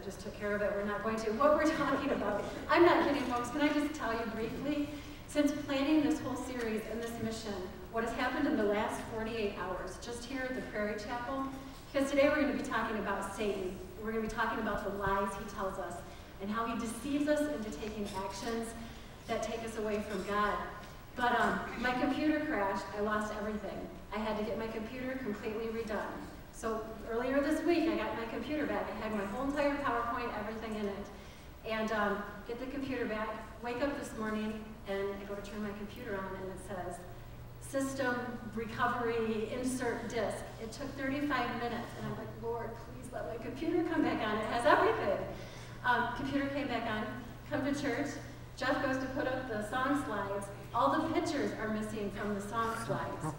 just took care of it. We're not going to. What we're talking about, I'm not kidding, folks. Can I just tell you briefly? Since planning this whole series and this mission, what has happened in the last 48 hours, just here at the Prairie Chapel, because today we're going to be talking about Satan. We're going to be talking about the lies he tells us and how he deceives us into taking actions that take us away from God. But my computer crashed. I lost everything. I had to get my computer completely redone. So earlier this week, I got my computer back. I had my whole entire PowerPoint, everything in it. And get the computer back, wake up this morning, and I go to turn my computer on, and it says, System Recovery Insert Disk. It took 35 minutes, and I'm like, Lord, please let my computer come back on. It has everything. Computer came back on, come to church. Jeff goes to put up the song slides. All the pictures are missing from the song slides.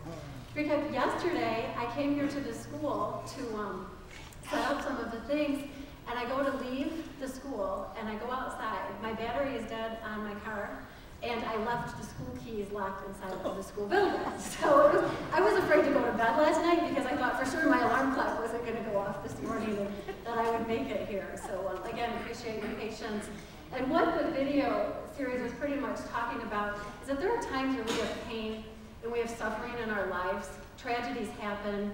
Because yesterday, I came here to the school to set up some of the things, and I go to leave the school, and I go outside. My battery is dead on my car, and I left the school keys locked inside of the school building. So I was afraid to go to bed last night because I thought for sure my alarm clock wasn't going to go off this morning and that I would make it here. So again, appreciate your patience. And what the video series is pretty much talking about is that there are times where we have pain and we have suffering in our lives. Tragedies happen.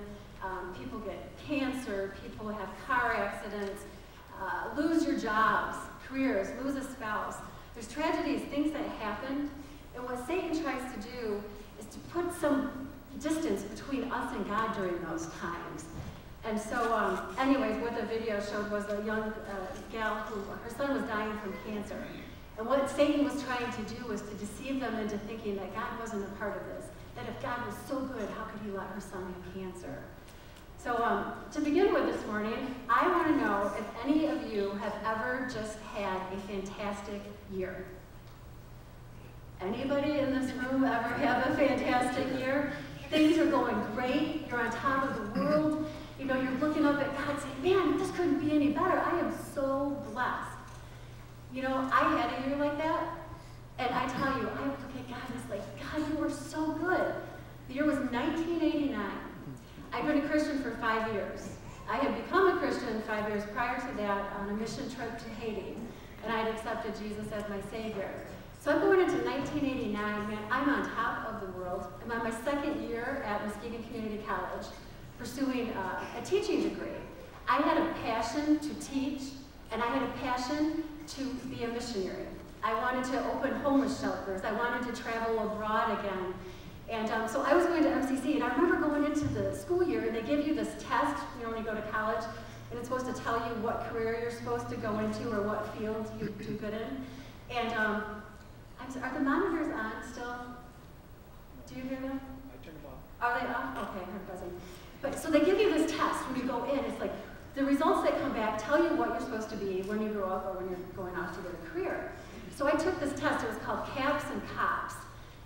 People get cancer. People have car accidents. Lose your jobs, careers, lose a spouse. There's tragedies, things that happen. And what Satan tries to do is to put some distance between us and God during those times. And so, anyways, what the video showed was a young gal who, her son was dying from cancer. And what Satan was trying to do was to deceive them into thinking that God wasn't a part of this. That if God was so good, how could he let her son have cancer? So, to begin with this morning, I want to know if any of you have ever just had a fantastic year. Anybody in this room ever have a fantastic year? Things are going great. You're on top of the world. You know, you're looking up at God saying, man, this couldn't be any better. I am so blessed. You know, I had a year like that, and I tell you, I look at God and it's like, God, you were so good. The year was 1989. I've been a Christian for 5 years. I had become a Christian 5 years prior to that on a mission trip to Haiti, and I had accepted Jesus as my Savior. So I'm going into 1989, man, I'm on top of the world. I'm on my second year at Muskegon Community College, pursuing a teaching degree. I had a passion to teach, and I had a passion to be a missionary. I wanted to open homeless shelters. I wanted to travel abroad again. And so I was going to MCC, and I remember going into the school year, and they give you this test, you know, when you go to college, and it's supposed to tell you what career you're supposed to go into or what field you do good in. And are the monitors on still? Do you hear them? I turned them off. Are they off? Okay, I heard buzzing. But so they give you this test when you go in. It's like the results that come back tell you what you're supposed to be when you grow up or when you're going off to get a career. So I took this test. It was called CAPS and COPS.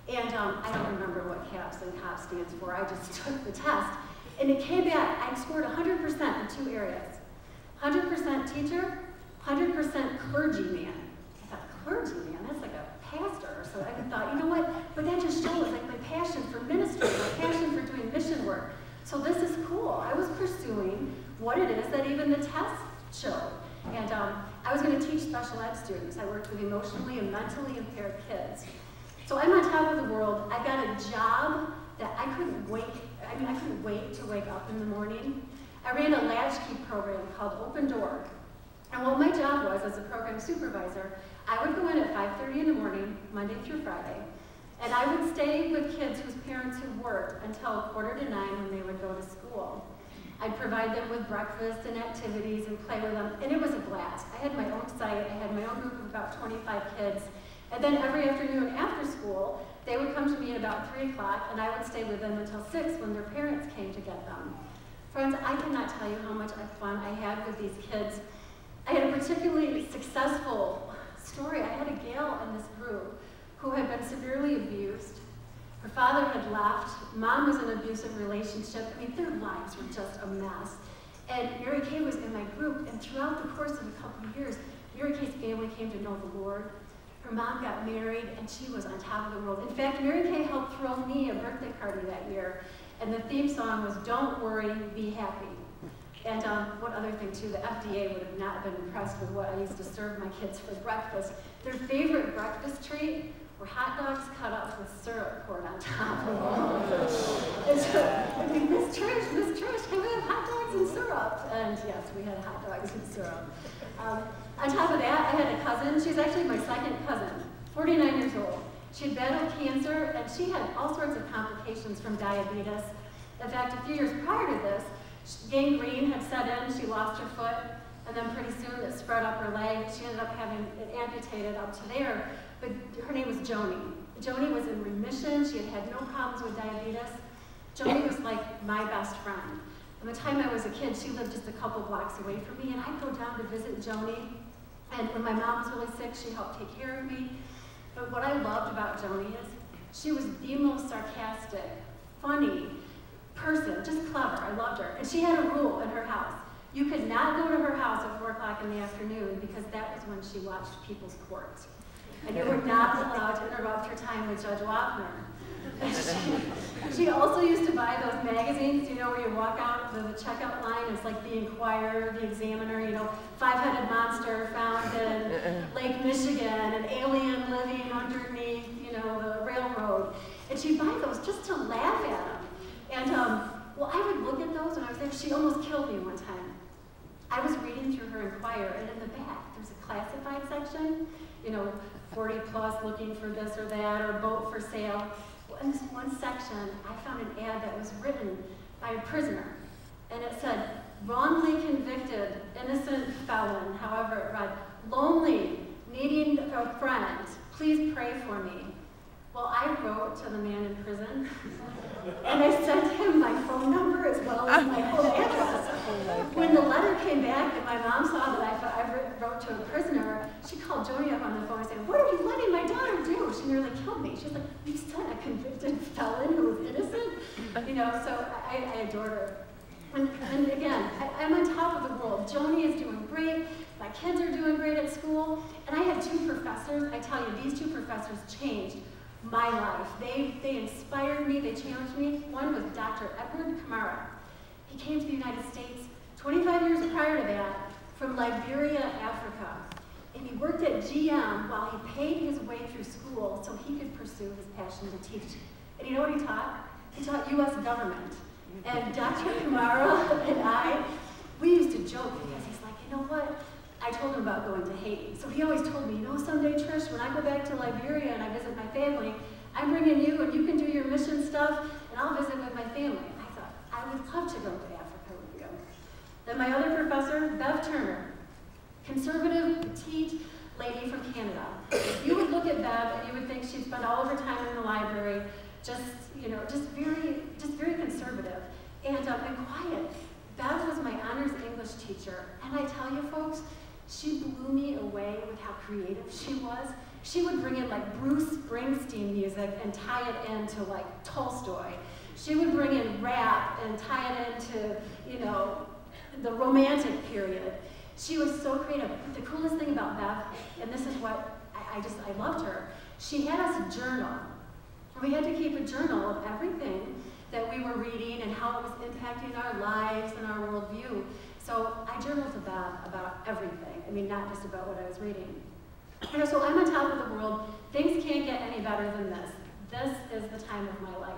And I don't remember what CAPS and COPS stands for. I just took the test. And it came back. I scored 100% in 2 areas. 100% teacher, 100% clergyman. I thought, clergyman? That's like a pastor. So I thought, you know what? But that just shows like my passion for ministry, my passion for doing mission work. So this is cool. I was pursuing what it is that even the test showed. And I was going to teach special ed students. I worked with emotionally and mentally impaired kids. So I'm on top of the world. I got a job that I couldn't wait to wake up in the morning. I ran a latchkey program called Open Door. And what my job was as a program supervisor, I would go in at 5:30 in the morning, Monday through Friday, and I would stay with kids whose parents had worked until 8:45 when they would go to school. I'd provide them with breakfast and activities and play with them, and it was a blast. I had my own site. I had my own group of about 25 kids. And then every afternoon after school, they would come to me at about 3 o'clock, and I would stay with them until 6 when their parents came to get them. Friends, I cannot tell you how much fun I had with these kids. I had a particularly successful story. I had a gal in this group who had been severely abused. Her father had left. Mom was in an abusive relationship. I mean, their lives were just a mess. And Mary Kay was in my group, and throughout the course of a couple of years, Mary Kay's family came to know the Lord. Her mom got married, and she was on top of the world. In fact, Mary Kay helped throw me a birthday party that year, and the theme song was "Don't Worry, Be Happy." And one other thing too, the FDA would have not been impressed with what I used to serve my kids for breakfast. Their favorite breakfast treat were hot dogs cut up with syrup poured on top. And so, I mean, Miss Trish, can we have hot dogs and syrup? And yes, we had hot dogs and syrup. On top of that, I had a cousin. She's actually my second cousin, 49 years old. She had battled cancer, and she had all sorts of complications from diabetes. In fact, a few years prior to this, gangrene had set in. She lost her foot, and then pretty soon it spread up her leg. She ended up having it amputated up to there. But her name was Joni. Joni was in remission. She had had no problems with diabetes. Joni was like my best friend. From the time I was a kid, she lived just a couple blocks away from me, and I'd go down to visit Joni. And when my mom was really sick, she helped take care of me. But what I loved about Joni is she was the most sarcastic, funny person, just clever. I loved her. And she had a rule in her house. You could not go to her house at 4 o'clock in the afternoon because that was when she watched People's Court. And you were not allowed to interrupt her time with Judge Wapner. She also used to buy those magazines, you know, where you walk out the checkout line, it's like the Inquirer, the Examiner, you know, 5-headed monster found in Lake Michigan, an alien living underneath, you know, the railroad. And she'd buy those just to laugh at them. And, well, I would look at those when I was there. She almost killed me one time. I was reading through her Inquirer, and in the back, there's a classified section, you know, 40 plus looking for this or that, or boat for sale. Well, in this one section, I found an ad that was written by a prisoner, and it said, wrongly convicted, innocent felon, however it read, lonely, needing a friend, please pray for me. Well, I wrote to the man in prison, and I sent him my phone number as well as my home address. When the letter came back and my mom saw that I wrote to a prisoner, she called Joni up on the phone and said, what are you letting my daughter do? She nearly killed me. She's like, you sent a convicted felon who was innocent? You know, so I adored her. And again, I'm on top of the world. Joni is doing great. My kids are doing great at school. And I had 2 professors. I tell you, these 2 professors changed my life. They inspired me, they challenged me. One was Dr. Edward Kamara. He came to the United States 25 years prior to that from Liberia, Africa. And he worked at GM while he paid his way through school so he could pursue his passion to teach. And you know what he taught? He taught U.S. government. And Dr. Kamara and we used to joke because he's like, you know what? I told him about going to Haiti. So he always told me, you know, someday, Trish, when I go back to Liberia and I visit my family, I'm bringing you and you can do your mission stuff and I'll visit with my family. And I thought, I would love to go to Africa with you. Then my other professor, Bev Turner, conservative, petite lady from Canada. You would look at Bev and you would think she'd spend all of her time in the library, just, you know, just very conservative and quiet. Bev was my honors English teacher. And I tell you folks, she blew me away with how creative she was. She would bring in like Bruce Springsteen music and tie it into like Tolstoy. She would bring in rap and tie it into, you know, the romantic period. She was so creative. The coolest thing about Bev, and this is what I loved her, she had us a journal. We had to keep a journal of everything that we were reading and how it was impacting our lives and our worldview. So I journaled to Bev about everything. I mean, not just about what I was reading. You know, so I'm on top of the world. Things can't get any better than this. This is the time of my life.